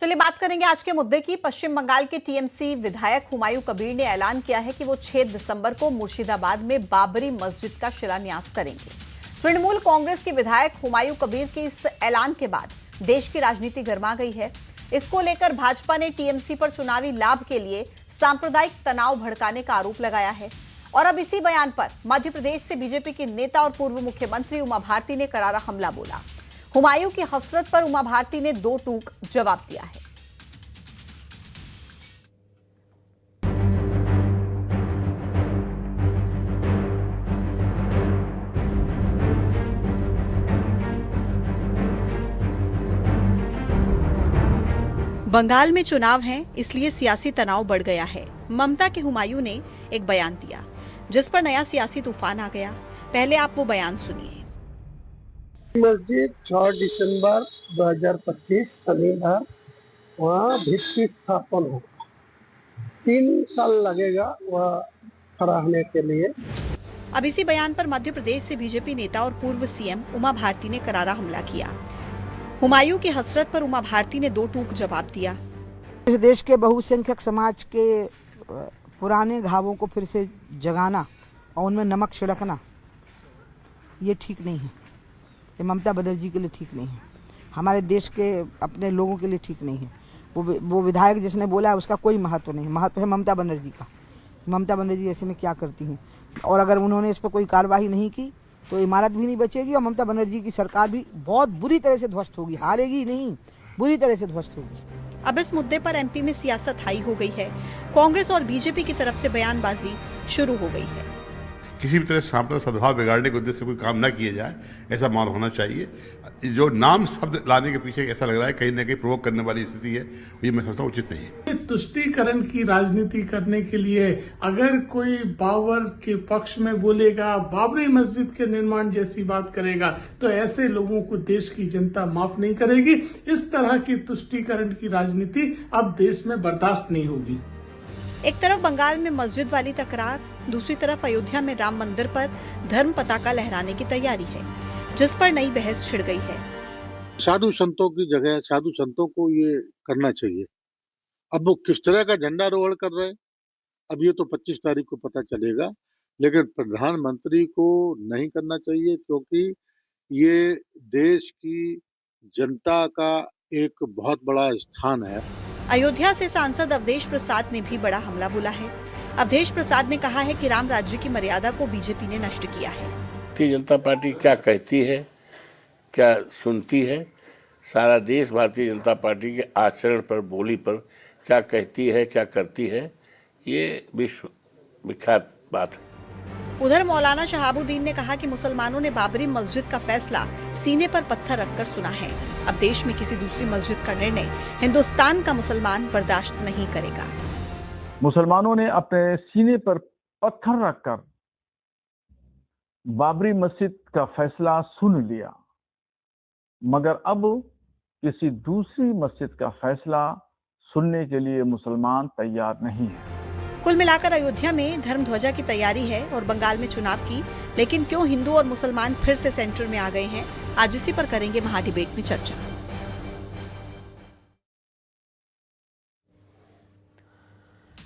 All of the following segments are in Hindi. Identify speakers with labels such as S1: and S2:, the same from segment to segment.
S1: चलिए बात करेंगे आज के मुद्दे की। पश्चिम बंगाल के टीएमसी विधायक हुमायूं कबीर ने ऐलान किया है कि वो 6 दिसंबर को मुर्शिदाबाद में बाबरी मस्जिद का शिलान्यास करेंगे। तृणमूल कांग्रेस के विधायक हुमायूं कबीर के इस ऐलान के बाद देश की राजनीति गर्मा गई है। इसको लेकर भाजपा ने टीएमसी पर चुनावी लाभ के लिए सांप्रदायिक तनाव भड़काने का आरोप लगाया है। और अब इसी बयान पर मध्य प्रदेश से बीजेपी के नेता और पूर्व मुख्यमंत्री उमा भारती ने करारा हमला बोला। हुमायूं की हसरत पर उमा भारती ने दो टूक जवाब दिया है। बंगाल में चुनाव हैं, इसलिए सियासी तनाव बढ़ गया है। ममता के हुमायूं ने एक बयान दिया जिस पर नया सियासी तूफान आ गया। पहले आप वो बयान सुनिए।
S2: मस्जिद 6 दिसंबर 2025 शनिवार वहाँ भित्ति स्थापन होगा। 3 साल लगेगा वह खड़ा होने के लिए।
S1: अब इसी बयान पर मध्य प्रदेश से बीजेपी नेता और पूर्व सीएम उमा भारती ने करारा हमला किया। हुमायूं की हसरत पर उमा भारती ने दो टूक जवाब दिया।
S3: इस देश के बहुसंख्यक समाज के पुराने घावों को फिर से जगाना और उनमें नमक छिड़कना ये ठीक नहीं है। ये ममता बनर्जी के लिए ठीक नहीं है, हमारे देश के अपने लोगों के लिए ठीक नहीं है। वो विधायक जिसने बोला है उसका कोई महत्व नहीं, महत्व है ममता बनर्जी का। ममता बनर्जी ऐसे में क्या करती हैं, और अगर उन्होंने इस पर कोई कार्रवाई नहीं की तो इमारत भी नहीं बचेगी और ममता बनर्जी की सरकार भी बहुत बुरी तरह से ध्वस्त होगी। हारेगी नहीं, बुरी तरह से ध्वस्त होगी।
S1: अब इस मुद्दे पर एमपी में सियासत हाई हो गई है। कांग्रेस और बीजेपी की तरफ से बयानबाजी शुरू हो गई है।
S4: किसी भी तरह सांप्रदायिक सद्भाव बिगाड़ने के उद्देश्य से कोई काम न किए जाए, ऐसा मान होना चाहिए। जो नाम शब्द लाने के पीछे ऐसा लग रहा है कहीं न कहीं प्रोवोक करने वाली स्थिति है, ये मैं समझता हूँ उचित नहीं है।
S5: तुष्टीकरण की राजनीति करने के लिए अगर कोई पावर के पक्ष में बोलेगा, बाबरी मस्जिद के निर्माण जैसी बात करेगा, तो ऐसे लोगों को देश की जनता माफ नहीं करेगी। इस तरह की तुष्टीकरण की राजनीति अब देश में बर्दाश्त नहीं होगी।
S1: एक तरफ बंगाल में मस्जिद वाली तकरार, दूसरी तरफ अयोध्या में राम मंदिर पर धर्म पताका लहराने की तैयारी है, जिस पर नई बहस छिड़ गई है।
S6: साधु संतों की जगह साधु संतों को ये करना चाहिए। अब वो किस तरह का झंडारोहण कर रहे हैं, अब ये तो 25 तारीख को पता चलेगा, लेकिन प्रधानमंत्री को नहीं करना चाहिए, क्योंकि ये देश की जनता का एक बहुत बड़ा स्थान है।
S1: अयोध्या से सांसद अवधेश प्रसाद ने भी बड़ा हमला बोला है। अवधेश प्रसाद ने कहा है कि राम राज्य की मर्यादा को बीजेपी ने नष्ट किया है।
S7: भारतीय जनता पार्टी क्या कहती है, क्या सुनती है, सारा देश भारतीय जनता पार्टी के आचरण पर, बोली पर क्या कहती है, क्या करती है, ये विश्व विख्यात बात है।
S1: उधर मौलाना शहाबुद्दीन ने कहा कि मुसलमानों ने बाबरी मस्जिद का फैसला सीने पर पत्थर रखकर सुना है। अब देश में किसी दूसरी मस्जिद का निर्णय हिंदुस्तान का मुसलमान बर्दाश्त नहीं करेगा।
S8: मुसलमानों ने अपने सीने पर पत्थर रखकर बाबरी मस्जिद का फैसला सुन लिया, मगर अब किसी दूसरी मस्जिद का फैसला सुनने के लिए मुसलमान तैयार नहीं है।
S1: कुल मिलाकर अयोध्या में धर्म ध्वजा की तैयारी है और बंगाल में चुनाव की, लेकिन क्यों हिंदू और मुसलमान फिर से सेंटर में आ गए हैं, आज इसी पर करेंगे महाडिबेट में चर्चा।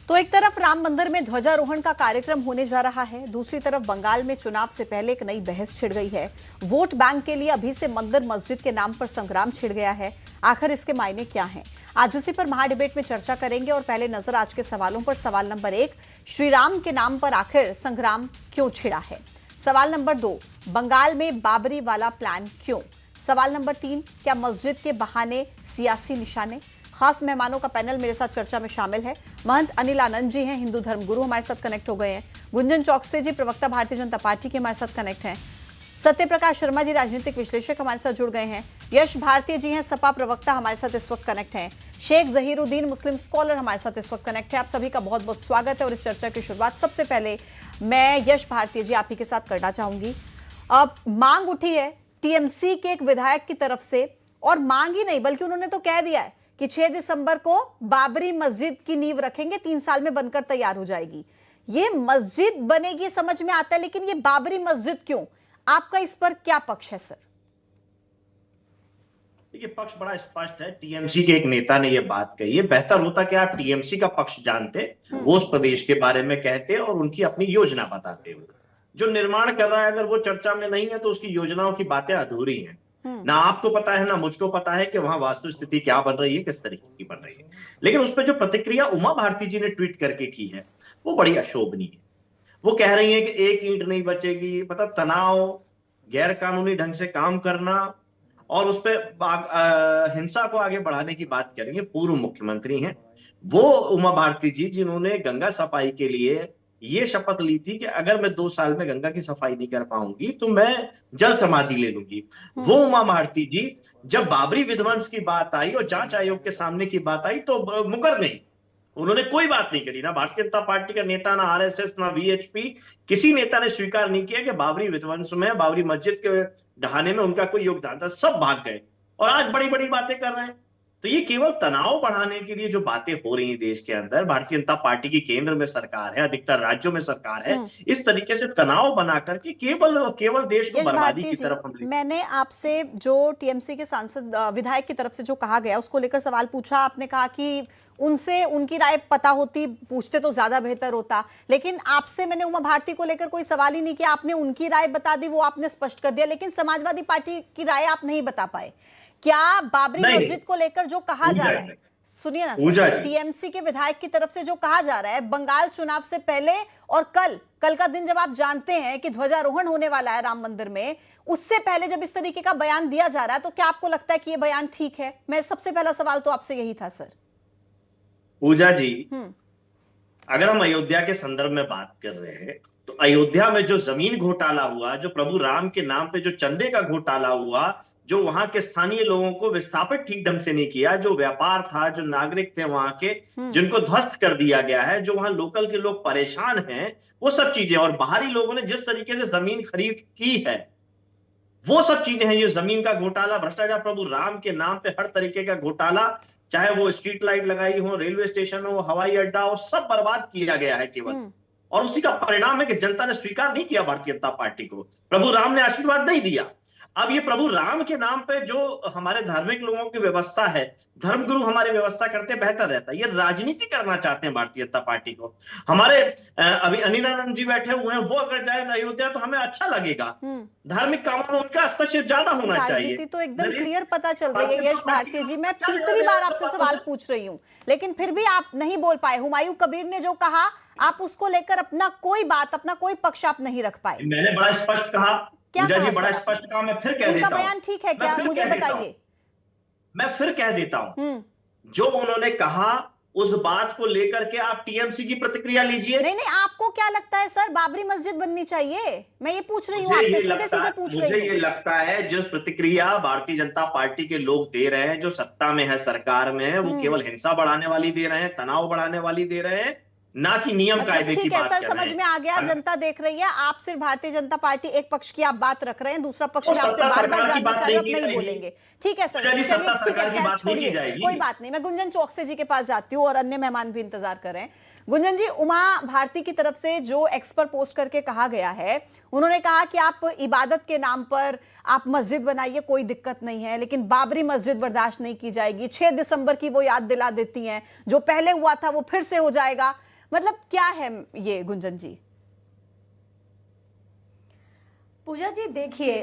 S1: तो एक तरफ राम मंदिर में ध्वजारोहण का कार्यक्रम होने जा रहा है, दूसरी तरफ बंगाल में चुनाव से पहले एक नई बहस छिड़ गई है। वोट बैंक के लिए अभी से मंदिर मस्जिद के नाम पर संग्राम छिड़ गया है। आखिर इसके मायने क्या हैं? आज उसी पर महाडिबेट में चर्चा करेंगे और पहले नजर आज के सवालों पर। सवाल नंबर 1, श्री राम के नाम पर आखिर संग्राम क्यों छिड़ा है? सवाल नंबर 2, बंगाल में बाबरी वाला प्लान क्यों? सवाल नंबर 3, क्या मस्जिद के बहाने सियासी निशाने? खास मेहमानों का पैनल मेरे साथ चर्चा में शामिल है। महंत अनिल आनंद जी हैं, हिंदू धर्म गुरु, हमारे साथ कनेक्ट हो गए हैं। गुंजन चौकसे जी, प्रवक्ता भारतीय जनता पार्टी के, हमारे साथ कनेक्ट हैं। सत्य प्रकाश शर्मा जी, राजनीतिक विश्लेषक, हमारे साथ जुड़ गए हैं। यश भारती जी हैं, सपा प्रवक्ता, हमारे साथ इस वक्त कनेक्ट हैं। शेख जहीरुद्दीन, मुस्लिम स्कॉलर, हमारे साथ इस वक्त कनेक्ट है। आप सभी का बहुत बहुत स्वागत है और इस चर्चा की शुरुआत सबसे पहले मैं यश भारती जी आप ही के साथ करना चाहूंगी। अब मांग उठी है टीएमसी के एक विधायक की तरफ से, और मांग ही नहीं बल्कि उन्होंने तो कह दिया है कि 6 दिसंबर को बाबरी मस्जिद की नींव रखेंगे, 3 साल में बनकर तैयार हो जाएगी। ये मस्जिद बनेगी समझ में आता है, लेकिन ये बाबरी मस्जिद क्यों? आपका इस पर क्या पक्ष है सर?
S9: देखिए, पक्ष बड़ा स्पष्ट है। टीएमसी के एक नेता ने यह बात कही है। बेहतर होता कि आप टीएमसी का पक्ष जानते, वो उस प्रदेश के बारे में कहते और उनकी अपनी योजना बताते हुए। जो निर्माण कर रहा है अगर वो चर्चा में नहीं है तो उसकी योजनाओं की बातें अधूरी हैं। ना आपको पता है ना मुझको पता है कि वहां वास्तु स्थिति क्या बन रही है, किस तरीके की बन रही है। लेकिन उस पर जो प्रतिक्रिया उमा भारती जी ने ट्वीट करके की है वो बड़ी अशोभनीय है। वो कह रही है कि एक ईंट नहीं बचेगी, मतलब तनाव, गैर कानूनी ढंग से काम करना और उस पर हिंसा को आगे बढ़ाने की बात करेंगे। पूर्व मुख्यमंत्री हैं वो उमा भारती जी, जिन्होंने गंगा सफाई के लिए ये शपथ ली थी कि अगर मैं 2 साल में गंगा की सफाई नहीं कर पाऊंगी तो मैं जल समाधि ले लूंगी। वो उमा भारती जी जब बाबरी विध्वंस की बात आई और जांच आयोग के सामने की बात आई तो मुकर नहीं, उन्होंने कोई बात नहीं करी। ना भारतीय जनता पार्टी का नेता, ना आरएसएस, ना वीएचपी, किसी नेता ने स्वीकार नहीं किया कि बाबरी विध्वंस में, बाबरी मस्जिद के ढहाने में उनका कोई योगदान था। सब भाग गए और आज बड़ी बड़ी बातें कर रहे हैं। तो ये केवल तनाव बढ़ाने के लिए जो बातें हो रही हैं देश के अंदर, भारतीय जनता पार्टी की केंद्र में सरकार है, अधिकतर राज्यों में सरकार है, इस तरीके से तनाव बना करके केवल देश को
S1: यश
S9: बर्बादी
S1: भारती
S9: की
S1: जी,
S9: तरफ हम ले।
S1: मैंने आपसे जो टीएमसी के सांसद विधायक की तरफ से जो कहा गया उसको लेकर सवाल पूछा। आपने कहा कि उनसे उनकी राय पता होती, पूछते तो ज्यादा बेहतर होता। लेकिन आपसे मैंने उमा भारती को लेकर कोई सवाल ही नहीं किया। आपने उनकी राय बता दी, वो आपने स्पष्ट कर दिया। लेकिन समाजवादी पार्टी की राय आप नहीं बता पाए। क्या बाबरी मस्जिद को लेकर जो कहा जा रहा है, सुनिए ना सर, टीएमसी के विधायक की तरफ से जो कहा जा रहा है, बंगाल चुनाव से पहले और कल का दिन जब आप जानते हैं कि ध्वजारोहण होने वाला है राम मंदिर में, उससे पहले जब इस तरीके का बयान दिया जा रहा है, तो क्या आपको लगता है कि यह बयान ठीक है? मैं सबसे पहला सवाल तो आपसे यही था सर।
S9: पूजा जी, अगर हम अयोध्या के संदर्भ में बात कर रहे हैं तो अयोध्या में जो जमीन घोटाला हुआ, जो प्रभु राम के नाम पे जो चंदे का घोटाला हुआ, जो वहां के स्थानीय लोगों को विस्थापित ठीक ढंग से नहीं किया, जो व्यापार था, जो नागरिक थे वहां के, जिनको ध्वस्त कर दिया गया है, जो वहां लोकल के लोग परेशान हैं, वो सब चीजें, और बाहरी लोगों ने जिस तरीके से जमीन खरीद की है, वो सब चीजें हैं। ये जमीन का घोटाला, भ्रष्टाचार, प्रभु राम के नाम पे हर तरीके का घोटाला, चाहे वो स्ट्रीट लाइट लगाई हो, रेलवे स्टेशन हो, हवाई अड्डा हो, सब बर्बाद किया गया है केवल। और उसी का परिणाम है कि जनता ने स्वीकार नहीं किया भारतीय जनता पार्टी को, प्रभु राम ने आशीर्वाद नहीं दिया। अब ये प्रभु राम के नाम पे जो हमारे धार्मिक लोगों की व्यवस्था है, धर्मगुरु हमारी व्यवस्था करते बेहतर रहता है। ये राजनीति करना चाहते हैं भारतीय जनता पार्टी को। हमारे अभी अनिलानंद जी बैठे हुए हैं, वो अगर जाए अयोध्या तो हमें अच्छा लगेगा। धार्मिक कामों में उनका हस्तक्षेप ज्यादा होना चाहिए।
S1: राजनीति तो एकदम क्लियर पता चल रही है यश भारती जी। मैं तीसरी बार आपसे सवाल पूछ रही हूँ, लेकिन फिर भी आप नहीं बोल पाए। हुमायूं कबीर ने जो कहा, आप उसको लेकर अपना कोई बात, अपना कोई पक्ष आप नहीं रख पाए।
S9: मैंने बड़ा स्पष्ट कहा,
S1: क्या कहा?
S9: बड़ा स्पष्ट कहा, मैं फिर कह देता हूं।
S1: उनका बयान ठीक है क्या? मुझे बताइए।
S9: मैं फिर कह देता हूं, जो उन्होंने कहा उस बात को लेकर के आप टीएमसी की प्रतिक्रिया लीजिए।
S1: नहीं, आपको क्या लगता है सर, बाबरी मस्जिद बननी चाहिए? मैं ये पूछ रही हूँ आपसे, सीधे पूछ रही हूँ।
S9: मुझे ये लगता है जो प्रतिक्रिया भारतीय जनता पार्टी के लोग दे रहे हैं, जो सत्ता में है, सरकार में है, वो केवल हिंसा बढ़ाने वाली दे रहे हैं, तनाव बढ़ाने वाली दे रहे हैं, ना कि नियम कायदे की बात कर रहे हैं।
S1: समझ में आ गया, जनता देख रही है। आप सिर्फ भारतीय जनता पार्टी एक पक्ष की आप बात रख रहे हैं, दूसरा पक्ष में आपसे बार-बार जानना चाह रहे हैं, आप नहीं बोलेंगे। ठीक है सर, चलिए ठीक है, खैर छोड़िए, कोई बात नहीं। मैं गुंजन चौकसे जी के पास जाती हूँ और अन्य मेहमान भी इंतजार कर रहे हैं। गुंजन जी, उमा भारती की तरफ से जो एक्स पर पोस्ट करके कहा गया है, उन्होंने कहा कि आप इबादत के नाम पर आप मस्जिद बनाइए, कोई दिक्कत नहीं है, लेकिन बाबरी मस्जिद बर्दाश्त नहीं की जाएगी। 6 दिसंबर की वो याद दिला देती हैं, जो पहले हुआ था वो फिर से हो जाएगा। मतलब क्या है ये गुंजन जी?
S10: पूजा जी देखिए,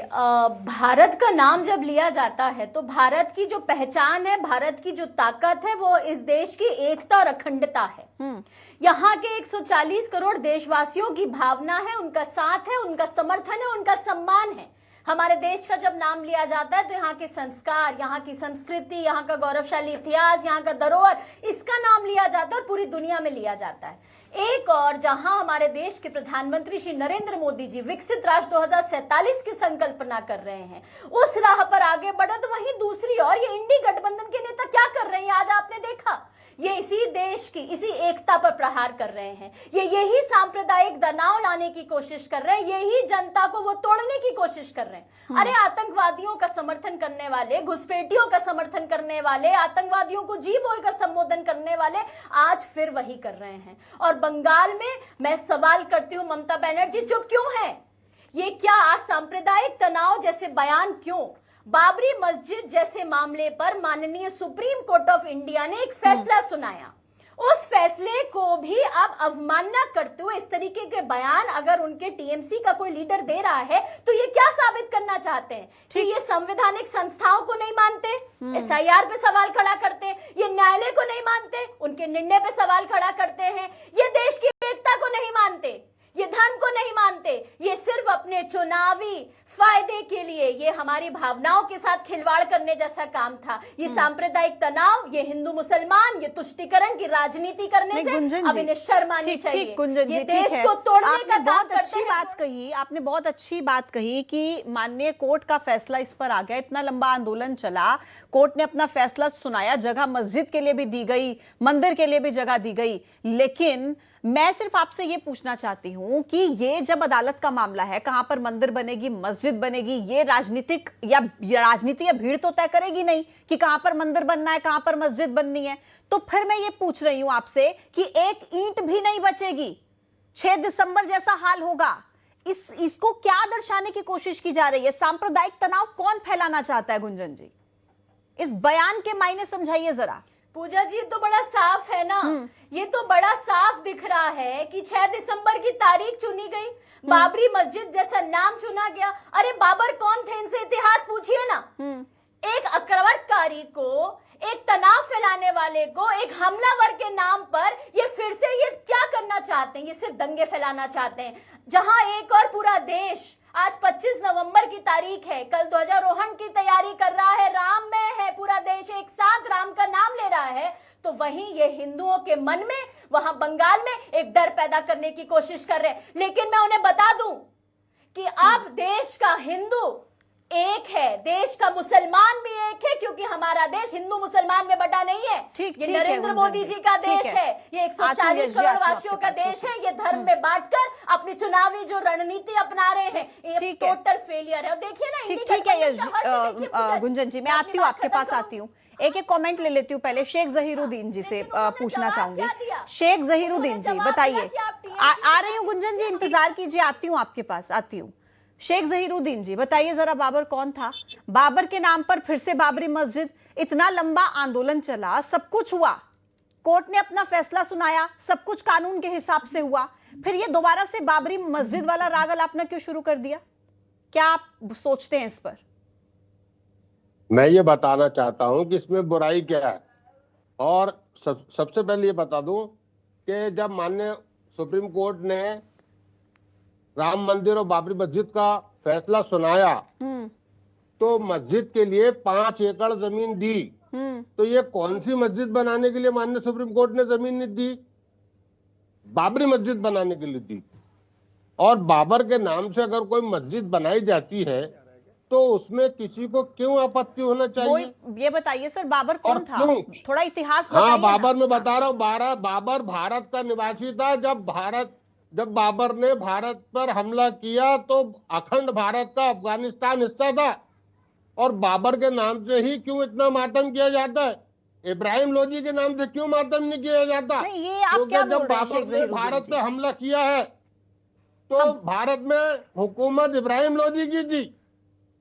S10: भारत का नाम जब लिया जाता है तो भारत की जो पहचान है, भारत की जो ताकत है, वो इस देश की एकता और अखंडता है। यहाँ के 140 करोड़ देशवासियों की भावना है, उनका साथ है, उनका समर्थन है, उनका सम्मान है। हमारे देश का जब नाम लिया जाता है तो यहाँ के संस्कार, यहाँ की संस्कृति, यहाँ का गौरवशाली इतिहास, यहाँ का धरोहर, इसका नाम लिया जाता है और पूरी दुनिया में लिया जाता है। एक और जहां हमारे देश के प्रधानमंत्री श्री नरेंद्र मोदी जी विकसित राष्ट्र 2047 की संकल्पना कर रहे हैं, उस राह पर आगे बढ़े, तो वहीं दूसरी ओर ये इंडी गठबंधन के नेता क्या कर रहे हैं आज आपने देखा। ये इसी देश की, इसी एकता पर प्रहार कर रहे हैं। ये यही सांप्रदायिक तनाव लाने की कोशिश कर रहे हैं, यही जनता को वो तोड़ने की कोशिश कर रहे हैं। अरे आतंकवादियों का समर्थन करने वाले, घुसपैठियों का समर्थन करने वाले, आतंकवादियों को जी बोलकर संबोधन करने वाले आज फिर वही कर रहे हैं। और बंगाल में मैं सवाल करती हूँ, ममता बनर्जी चुप क्यों है? ये क्या सांप्रदायिक तनाव जैसे बयान क्यों? बाबरी मस्जिद जैसे मामले पर माननीय सुप्रीम कोर्ट ऑफ इंडिया ने एक फैसला सुनाया। उस फैसले को भी अब अवमानना करते हुए इस तरीके के बयान अगर उनके टीएमसी का कोई लीडर दे रहा है तो ये क्या साबित करना चाहते हैं कि ये संवैधानिक संस्थाओं को नहीं मानते, एसआईआर पे सवाल खड़ा करते हैं, ये न्यायालय को नहीं मानते, उनके निर्णय पे सवाल खड़ा करते हैं, ये देश की एकता को नहीं मानते, ये धर्म को नहीं मानते, ये सिर्फ अपने चुनावी फायदे के लिए ये हमारी भावनाओं के साथ खिलवाड़ करने जैसा काम था। ये सांप्रदायिक तनाव, ये हिंदू मुसलमान, ये तुष्टीकरण की राजनीति करने से अब इन्हें शर्म आनी चाहिए।
S1: ठीक गुंजन जी,
S10: ये
S1: ठीक
S10: देश
S1: है।
S10: को तोड़ने
S1: आपने
S10: का काम
S1: बहुत
S10: करते
S1: अच्छी
S10: हैं।
S1: बात कही, आपने बहुत अच्छी बात कही कि माननीय कोर्ट का फैसला इस पर आ गया, इतना लंबा आंदोलन चला, कोर्ट ने अपना फैसला सुनाया, जगह मस्जिद के लिए भी दी गई, मंदिर के लिए भी जगह दी गई। लेकिन मैं सिर्फ आपसे ये पूछना चाहती हूं कि ये जब अदालत का मामला है, कहां पर मंदिर बनेगी, मस्जिद बनेगी, ये राजनीतिक या राजनीति या भीड़ तो तय करेगी नहीं कि कहां पर मंदिर बनना है, कहां पर मस्जिद बननी है। तो फिर मैं ये पूछ रही हूं आपसे कि एक ईंट भी नहीं बचेगी, 6 दिसंबर जैसा हाल होगा। इसको क्या दर्शाने की कोशिश की जा रही है? सांप्रदायिक तनाव कौन फैलाना चाहता है गुंजन जी? इस बयान के मायने समझाइए जरा।
S10: पूजा जी, तो बड़ा साफ है ना, ये तो बड़ा साफ दिख रहा है कि 6 दिसंबर की तारीख चुनी गई, बाबरी मस्जिद जैसा नाम चुना गया। अरे बाबर कौन थे, इनसे इतिहास पूछिए ना। एक आक्रमणकारी को, एक तनाव फैलाने वाले को, एक हमलावर के नाम पर ये फिर से ये क्या करना चाहते हैं? ये सिर्फ दंगे फैलाना चाहते हैं। जहां एक और पूरा देश आज 25 नवंबर की तारीख है, कल ध्वजारोहण की तैयारी कर रहा है, राम में है, पूरा देश एक साथ राम का नाम ले रहा है, तो वहीं ये हिंदुओं के मन में वहां बंगाल में एक डर पैदा करने की कोशिश कर रहे हैं। लेकिन मैं उन्हें बता दूं कि अब देश का हिंदू एक है, देश का मुसलमान भी एक है, क्योंकि हमारा देश हिंदू मुसलमान में बटा नहीं है। ये नरेंद्र मोदी जी का देश है, ये 140 करोड़ वासियों का देश है। ये धर्म में बांटकर अपनी चुनावी जो रणनीति अपना रहे हैं, ये टोटल फेलियर है। और देखिए ना,
S1: ठीक है गुंजन जी, मैं आती हूँ, आपके पास आती हूँ। एक कमेंट ले लेती हूँ पहले। शेख जहीरुद्दीन जी से पूछना चाहूंगी। शेख जहीरुद्दीन जी बताइए। आ रही हूँ गुंजन जी, इंतजार कीजिए, आती हूँ आपके पास, आती हूँ। शेख जहीरुद्दीन जी बताइए जरा, बाबर कौन था? बाबर के नाम पर फिर से बाबरी मस्जिद, इतना लंबा आंदोलन चला, सब कुछ हुआ, कोर्ट ने अपना फैसला सुनाया, सब कुछ कानून के हिसाब से हुआ, फिर ये दोबारा से बाबरी मस्जिद वाला राग अलापना क्यों शुरू कर दिया? क्या आप सोचते हैं इस पर?
S11: मैं ये बताना चाहता हूं कि इसमें बुराई क्या है। और सबसे पहले ये बता दूं कि जब माननीय सुप्रीम कोर्ट ने राम मंदिर और बाबरी मस्जिद का फैसला सुनाया तो मस्जिद के लिए 5 एकड़ जमीन दी। तो ये कौन सी मस्जिद बनाने के लिए माननीय सुप्रीम कोर्ट ने जमीन नहीं दी? बाबरी मस्जिद बनाने के लिए दी। और बाबर के नाम से अगर कोई मस्जिद बनाई जाती है तो उसमें किसी को क्यों आपत्ति होना चाहिए?
S1: ये बताइए सर, बाबर कौन था? थोड़ा इतिहास
S11: बताइए।
S1: हाँ,
S11: बाबर मैं बता रहा हूँ, बाबर भारत का निवासी था। जब बाबर ने भारत पर हमला किया तो अखंड भारत का अफगानिस्तान हिस्सा था। और बाबर के नाम से ही क्यों इतना मातम किया जाता है? इब्राहिम लोधी के नाम से क्यों मातम नहीं किया जाता? क्योंकि जब बाबर ने भारत पे हमला किया है तो भारत में हुकूमत इब्राहिम लोधी की थी।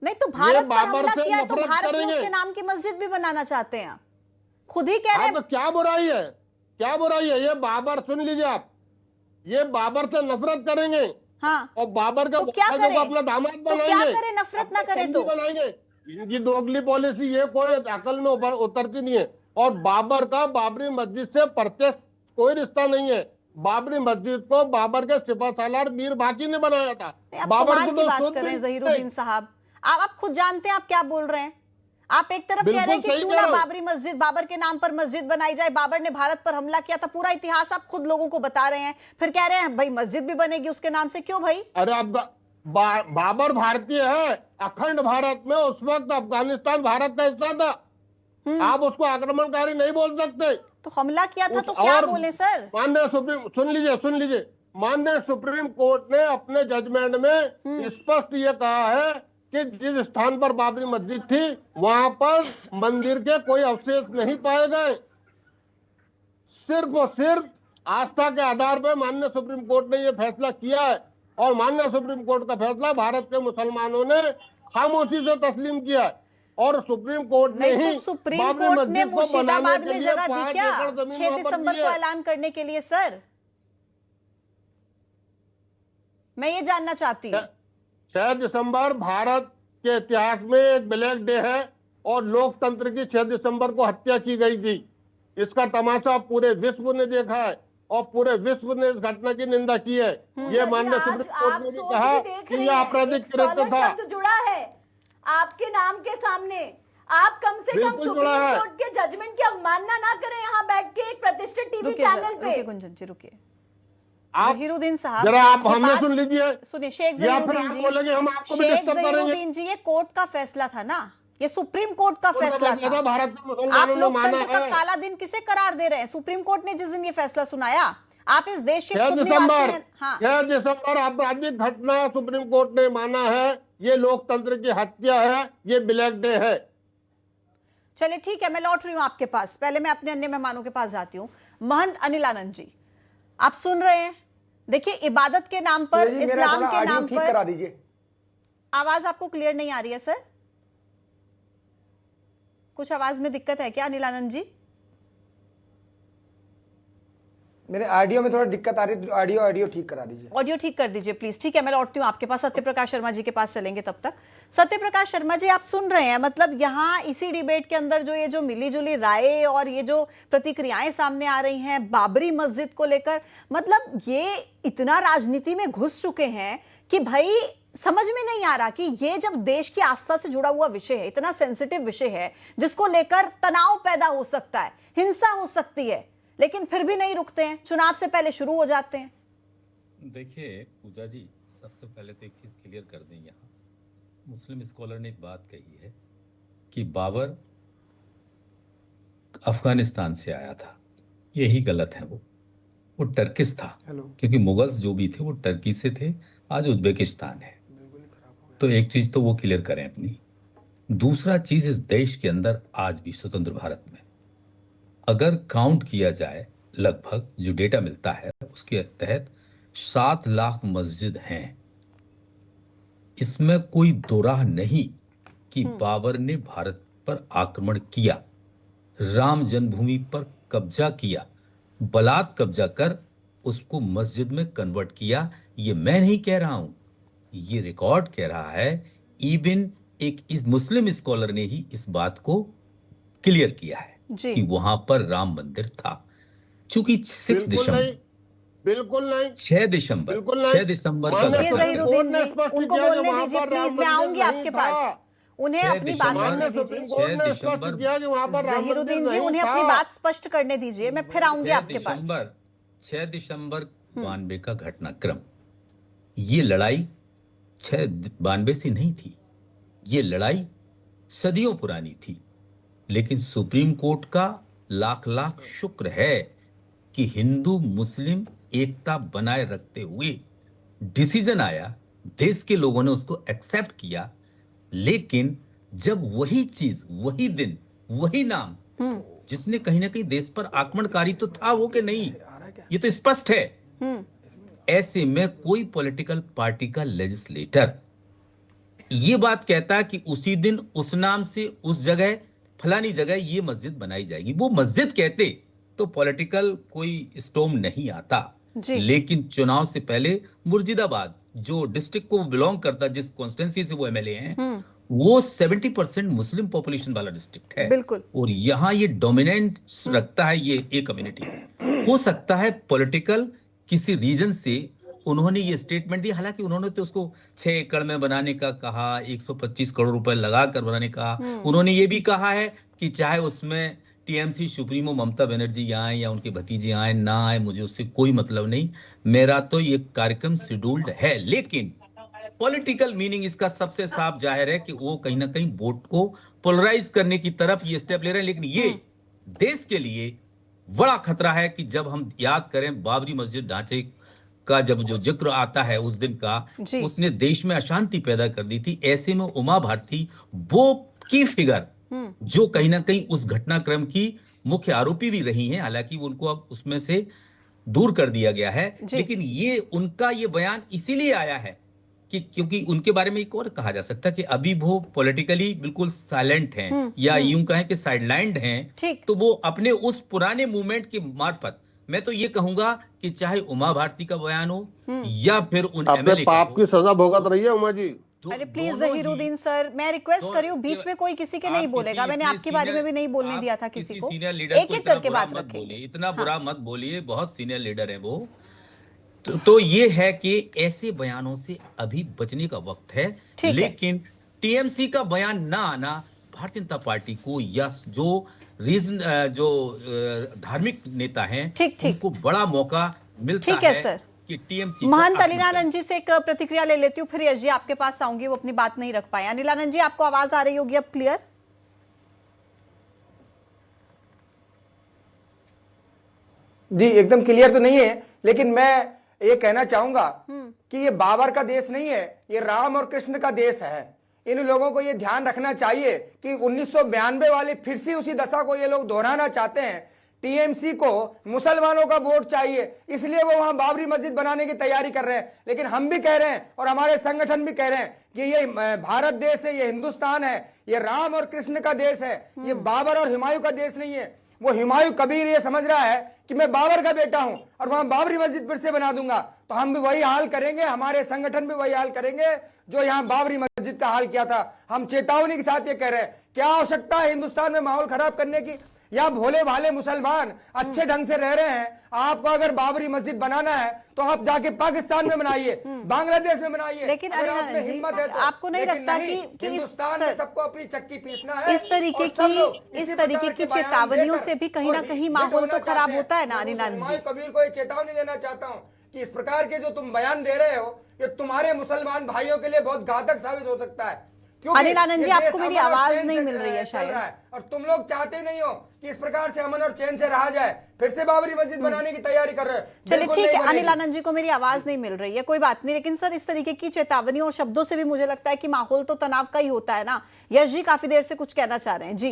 S1: नहीं तो भारत पर हमला किया है तो भारत में उसके नाम की मस्जिद भी बनाना चाहते हैं, खुद ही कह रहे हैं।
S11: तो क्या बुराई है? क्या बुराई है? ये बाबर, सुन लीजिए आप, ये बाबर से नफरत करेंगे।
S1: हाँ।
S11: और बाबर का
S1: तो क्या करें?
S11: अपना दामाद बनाएंगे।
S1: तो क्या करें? नफरत ना करें तो
S11: बनाएंगे। इनकी दोगली पॉलिसी ये कोई अकल में उतरती नहीं है। और बाबर का बाबरी मस्जिद से प्रत्यक्ष कोई रिश्ता नहीं है। बाबरी मस्जिद को बाबर के सिपहसालार मीर बाकी ने बनाया था।
S1: बाबर की बात कर रहे हैं जहीरुद्दीन साहब, आप खुद जानते हैं आप क्या बोल रहे हैं। आप एक तरफ कह रहे हैं कि क्यों ना बाबरी मस्जिद, बाबर के नाम पर मस्जिद बनाई जाए, बाबर ने भारत पर हमला किया था, पूरा इतिहास आप खुद लोगों को बता रहे हैं, फिर कह रहे हैं भाई मस्जिद भी बनेगी उसके नाम से। क्यों भाई?
S11: अरे अब बाबर भारतीय है, अखंड भारत में उस वक्त अफगानिस्तान भारत का हिस्सा था। आप उसको आक्रमणकारी नहीं बोल सकते।
S1: तो हमला किया था तो क्या बोले सर?
S11: माननीय सुप्रीम, सुन लीजिए, माननीय सुप्रीम कोर्ट ने अपने जजमेंट में स्पष्ट ये कहा है कि जिस स्थान पर बाबरी मस्जिद थी वहां पर मंदिर के कोई अवशेष नहीं पाए गए। सिर्फ और सिर्फ आस्था के आधार पर माननीय सुप्रीम कोर्ट ने यह फैसला किया है। और माननीय सुप्रीम कोर्ट का फैसला भारत के मुसलमानों ने खामोशी से तस्लीम किया है। और सुप्रीम कोर्ट ने
S1: नहीं
S11: ही
S1: तो सुप्रीम
S11: बाबरी
S1: कोर्ट ने
S11: मस्जिद को बनाने
S1: मुर्शिदाबाद
S11: के
S1: में
S11: लिए
S1: जगह दी
S11: 5
S1: क्या
S11: एकड़ जमीन
S1: 6
S11: वहां पर
S1: दिसंबर
S11: दी
S1: को
S11: है।
S1: ऐलान करने के लिए? सर मैं ये जानना चाहती हूँ।
S11: 6 दिसंबर भारत के इतिहास में एक ब्लैक डे है और लोकतंत्र की 6 दिसंबर को हत्या की गई थी। इसका तमाशा पूरे विश्व ने देखा है और पूरे विश्व ने इस घटना की निंदा की है। ये माननीय
S10: आज
S11: सुप्रीम कोर्ट
S10: आप
S11: ने भी
S10: सोच
S11: कहा
S10: भी देख
S11: कि
S10: रही
S11: यह
S10: हैं,
S11: आपराधिक
S10: एक स्कॉलर
S11: कृत्य था।
S10: शब्द जुड़ा है आपके नाम के सामने। आप कम से कम
S11: बिल्कुल जुड़ा
S10: सुप्रीम
S11: है।
S10: कोर्ट के जजमेंट की अवमानना ना करें यहाँ बैठ के एक प्रतिष्ठित टीवी
S1: रुकिए
S10: चैनल पे।
S1: रुकिए गुंजन जी रुकिए।
S11: आप
S1: जहीरुद्दीन साहब
S11: जरा आप
S1: ये
S11: हमें
S1: बात-
S11: सुन लीजिए
S1: सुनिए शेख
S11: या फिर
S1: जहीरुद्दीन
S11: आप
S1: जी,
S11: बोलेंगे हम आपको भी
S1: शेख
S11: डिस्टर्ब करेंगे।
S1: जहीरुद्दीन जी, ये कोर्ट का फैसला था ना, ये सुप्रीम कोर्ट का फैसला था।
S11: भारत में
S1: आप
S11: मुसलमानों ने माना
S1: लोकतंत्र का
S11: है।
S1: काला दिन किसे करार दे रहे हैं? सुप्रीम कोर्ट ने जिस दिन ये फैसला सुनाया, आप इस देश के
S11: 6
S1: खुद निवासी
S11: दिसंबर
S1: हैं। हाँ
S11: 6 दिसंबर आपराधिक घटना सुप्रीम कोर्ट ने माना है। ये लोकतंत्र की हत्या है, ये ब्लैक डे है।
S1: चलिए ठीक है, मैं लौट रही हूं आपके पास। पहले मैं अपने अन्य मेहमानों के पास जाती हूं। महंत अनिल आनंद जी, आप सुन रहे हैं? देखिए, इबादत के नाम पर, इस्लाम के नाम पर,
S12: करा दीजिए।
S1: आवाज आपको क्लियर नहीं आ रही है सर? कुछ आवाज में दिक्कत है क्या अनिल आनंद जी?
S12: मेरे ऑडियो में थोड़ा दिक्कत आ रही है, ऑडियो ठीक करा दीजिए।
S1: ऑडियो ठीक कर दीजिए प्लीज। ठीक है, मैं लौटती हूँ आपके पास। सत्य प्रकाश शर्मा जी के पास चलेंगे तब तक। सत्य प्रकाश शर्मा जी, आप सुन रहे हैं, मतलब यहाँ इसी डिबेट के अंदर जो ये जो मिली जुली राय और ये जो प्रतिक्रियाएं सामने आ रही हैं बाबरी मस्जिद को लेकर, मतलब ये इतना राजनीति में घुस चुके हैं कि भाई समझ में नहीं आ रहा कि ये जब देश की आस्था से जुड़ा हुआ विषय है, इतना सेंसिटिव विषय है जिसको लेकर तनाव पैदा हो सकता है, हिंसा हो सकती है, लेकिन फिर भी नहीं रुकते हैं, चुनाव से पहले शुरू हो जाते हैं।
S13: देखिए पूजा जी, सबसे पहले तो एक चीज क्लियर कर दें, यहाँ मुस्लिम स्कॉलर ने एक बात कही है कि बाबर अफगानिस्तान से आया था। यही गलत है। वो टर्किश था, क्योंकि मुगल्स जो भी थे वो टर्की से थे, आज उज्बेकिस्तान है। तो एक चीज तो वो क्लियर करें अपनी। दूसरा चीज, इस देश के अंदर आज भी स्वतंत्र भारत में अगर काउंट किया जाए, लगभग जो डेटा मिलता है उसके तहत 7 लाख मस्जिद हैं। इसमें कोई दोराह नहीं कि बाबर ने भारत पर आक्रमण किया, राम जन्मभूमि पर कब्जा किया, बलात् कब्जा कर उसको मस्जिद में कन्वर्ट किया। ये मैं नहीं कह रहा हूं, ये रिकॉर्ड कह रहा है। इवन एक इस मुस्लिम स्कॉलर ने ही इस बात को क्लियर किया है कि वहां पर राम मंदिर था। चूंकि 6 दिसंबर,
S11: बिल्कुल नहीं,
S13: 6 दिसंबर का
S1: जहीरुद्दीन जी, उनको बोलने दीजिए प्लीज, मैं आऊंगी आपके पास, उन्हें अपनी बात करने दीजिए। जहीरुद्दीन जी, उन्हें अपनी बात स्पष्ट करने दीजिए, मैं फिर आऊंगी आपके पास।
S13: 6 दिसंबर 92 का घटनाक्रम, ये लड़ाई 92 से नहीं थी, ये लड़ाई सदियों पुरानी थी। लेकिन सुप्रीम कोर्ट का लाख लाख शुक्र है कि हिंदू मुस्लिम एकता बनाए रखते हुए डिसीजन आया, देश के लोगों ने उसको एक्सेप्ट किया। लेकिन जब वही चीज, वही दिन, वही नाम, जिसने कहीं ना कहीं देश पर आक्रमणकारी तो था वो कि नहीं, ये तो स्पष्ट है। ऐसे में कोई पॉलिटिकल पार्टी का लेजिस्लेटर ये बात कहता है कि उसी दिन उस नाम से उस जगह फलानी जगह ये मस्जिद बनाई जाएगी, वो मस्जिद कहते तो पॉलिटिकल कोई स्टॉर्म नहीं आता। लेकिन चुनाव से पहले मुर्शिदाबाद, जो डिस्ट्रिक्ट को बिलोंग करता, जिस कॉन्स्टिट्यूंसी से वो एमएलए हैं, वो 70% मुस्लिम पॉपुलेशन वाला डिस्ट्रिक्ट है।
S1: बिल्कुल।
S13: और यहाँ ये डोमिनेंट रखता है ये कम्युनिटी। हो सकता है पॉलिटिकल किसी रीजन से उन्होंने ये स्टेटमेंट दिया, हालांकि उन्होंने तो उसको 6 एकड़ में बनाने का कहा, 125 करोड़ रुपए लगाकर बनाने का। उन्होंने ये भी कहा है कि चाहे उसमें टीएमसी सुप्रीमो ममता बनर्जी आए या उनके भतीजे आए ना आए, मुझे उससे कोई मतलब नहीं, मेरा तो ये कार्यक्रम शेड्यूल्ड है। लेकिन पॉलिटिकल मीनिंग इसका सबसे साफ जाहिर है कि वो कहीं ना कहीं वोट को पोलराइज करने की तरफ ये स्टेप ले रहे हैं। लेकिन ये देश के लिए बड़ा खतरा है कि जब हम याद करें बाबरी मस्जिद ढांचे का जब जो जिक्र आता है उस दिन का, उसने देश में अशांति पैदा कर दी थी। ऐसे में उमा भारती वो की फिगर जो कहीं ना कहीं उस घटनाक्रम की मुख्य आरोपी भी रही हैं, हालांकि उनको अब उसमें से दूर कर दिया गया है। लेकिन ये उनका ये बयान इसीलिए आया है कि क्योंकि उनके बारे में एक और कहा जा सकता है कि अभी वो पॉलिटिकली बिल्कुल साइलेंट हैं या यूं कहें कि साइडलाइंड हैं, तो वो अपने उस पुराने मूवमेंट के मार्फत, मैं तो ये कहूंगा कि चाहे उमा भारती का बयान हो या फिर उन
S11: अपने
S13: एमएलए
S11: पाप की सजा भुगत रही है उमा जी।
S1: अरे प्लीज जहीरुद्दीन सर, मैं रिक्वेस्ट कर रही हूँ, बीच में कोई किसी के नहीं बोलेगा। मैंने आपके बारे में भी नहीं बोलने दिया था किसी को। एक एक करके बात रखेंगे।
S13: इतना बुरा मत बोलिए, बहुत सीनियर लीडर है वो। तो ये है कि ऐसे बयानों से अभी बचने का वक्त है, लेकिन टीएमसी का बयान ना आना भारतीय जनता पार्टी को या जो धार्मिक नेता हैं उनको बड़ा मौका मिलता है
S1: सर
S13: कि टीएमसी।
S1: महंत अनिलानंद जी से एक प्रतिक्रिया ले लेती हूँ, फिर यश जी आपके पास आऊंगी, वो अपनी बात नहीं रख पाए। अनिलानंद जी, आपको आवाज आ रही होगी अब क्लियर?
S12: जी एकदम क्लियर तो नहीं है, लेकिन मैं ये कहना चाहूंगा कि ये बाबर का देश नहीं है, ये राम और कृष्ण का देश है। इन लोगों को ये ध्यान रखना चाहिए कि 1992 वाली फिर से उसी दशा को ये लोग दोहराना चाहते हैं। टीएमसी को मुसलमानों का वोट चाहिए, इसलिए वो वहां बाबरी मस्जिद बनाने की तैयारी कर रहे हैं। लेकिन हम भी कह रहे हैं और हमारे संगठन भी कह रहे हैं कि ये भारत देश है, ये हिंदुस्तान है, ये राम और कृष्ण का देश है, ये बाबर और हुमायूं का देश नहीं है। वो हुमायूं कबीर ये समझ रहा है कि मैं बाबर का बेटा हूं और वहां बाबरी मस्जिद फिर से बना दूंगा, तो हम भी वही हाल करेंगे, हमारे संगठन भी वही हाल करेंगे जो यहाँ बाबरी मस्जिद का हाल किया था। हम चेतावनी के साथ ये कह रहे हैं, क्या आवश्यकता है हिंदुस्तान में माहौल खराब करने की? या भोले भाले मुसलमान अच्छे ढंग से रह रहे हैं, आपको अगर बाबरी मस्जिद बनाना है तो आप जाके पाकिस्तान में बनाइए, बांग्लादेश में बनाइए।
S1: लेकिन
S12: हिम्मत है तो
S1: आपको नहीं लगता कि
S12: हिंदुस्तान में सबको अपनी चक्की पीसना है?
S1: इस तरीके की चेतावनियों से भी कहीं ना कहीं माहौल तो खराब होता है ना अनिलानंद जी?
S12: कबीर को ये चेतावनी देना चाहता हूँ कि इस प्रकार के जो तुम बयान दे रहे हो, ये तुम्हारे मुसलमान भाइयों के लिए बहुत घातक साबित हो सकता है।
S1: अनिलानंद जी, आपको मेरी आवाज नहीं मिल रही है शायद,
S12: और तुम लोग चाहते नहीं हो कि इस प्रकार से अमन और चैन से रहा जाए। फिर से बाबरी मस्जिद बनाने की तैयारी कर रहे हो।
S1: चलिए ठीक है, अनिलानंद जी को मेरी आवाज नहीं मिल रही है, कोई बात नहीं। लेकिन सर, इस तरीके की चेतावनी और शब्दों से भी मुझे लगता है कि माहौल तो तनाव का ही होता है ना। यश जी काफी देर से कुछ कहना चाह रहे हैं। जी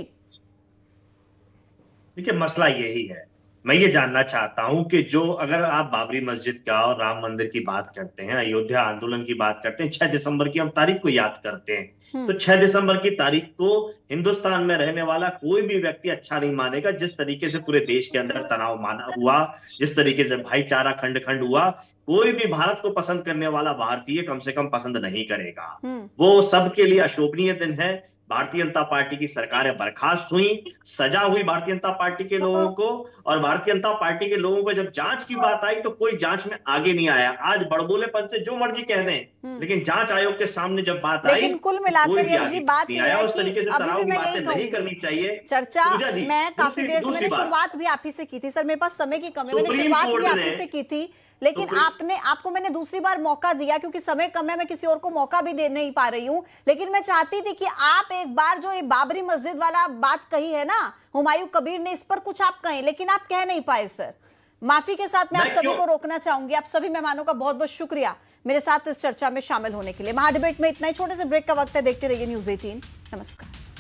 S9: देखिए, मसला यही है, मैं ये जानना चाहता हूं कि जो अगर आप बाबरी मस्जिद का और राम मंदिर की बात करते हैं, अयोध्या आंदोलन की बात करते हैं, 6 दिसंबर की हम तारीख को याद करते हैं, तो 6 दिसंबर की तारीख को हिंदुस्तान में रहने वाला कोई भी व्यक्ति अच्छा नहीं मानेगा। जिस तरीके से पूरे देश के अंदर तनाव हुआ, जिस तरीके से भाईचारा खंड खंड हुआ, कोई भी भारत को पसंद करने वाला भारतीय कम से कम पसंद नहीं करेगा। वो सबके लिए अशोभनीय दिन है। भारतीय जनता पार्टी की सरकारें बर्खास्त हुई, सजा हुई भारतीय जनता पार्टी के लोगों को, और भारतीय जनता पार्टी के लोगों को जब जांच की बात आई तो कोई जांच में आगे नहीं आया। आज बड़बोलेपन से जो मर्जी कह दें, लेकिन जांच आयोग के सामने जब बात आई,
S1: लेकिन कुल मिलाकर ये बात यह है
S9: उस तरीके से तनाव की बातें नहीं करनी चाहिए।
S1: चर्चा मैं काफी देर से, मैंने शुरुआत भी आप ही से की थी सर, मेरे पास समय की कमी, मैंने शुरुआत भी आप ही से की थी, लेकिन आपको मैंने दूसरी बार मौका दिया क्योंकि समय कम है, मैं किसी और को मौका भी दे नहीं पा रही हूं। लेकिन मैं चाहती थी कि आप एक बार जो ये बाबरी मस्जिद वाला बात कही है ना हुमायूं कबीर ने, इस पर कुछ आप कहें, लेकिन आप कह नहीं पाए सर। माफी के साथ मैं आप सभी को रोकना चाहूंगी। आप सभी मेहमानों का बहुत बहुत शुक्रिया मेरे साथ इस चर्चा में शामिल होने के लिए। महाडिबेट में इतना ही, छोटे से ब्रेक का वक्त है, देखते रहिए न्यूज़ 18। नमस्कार।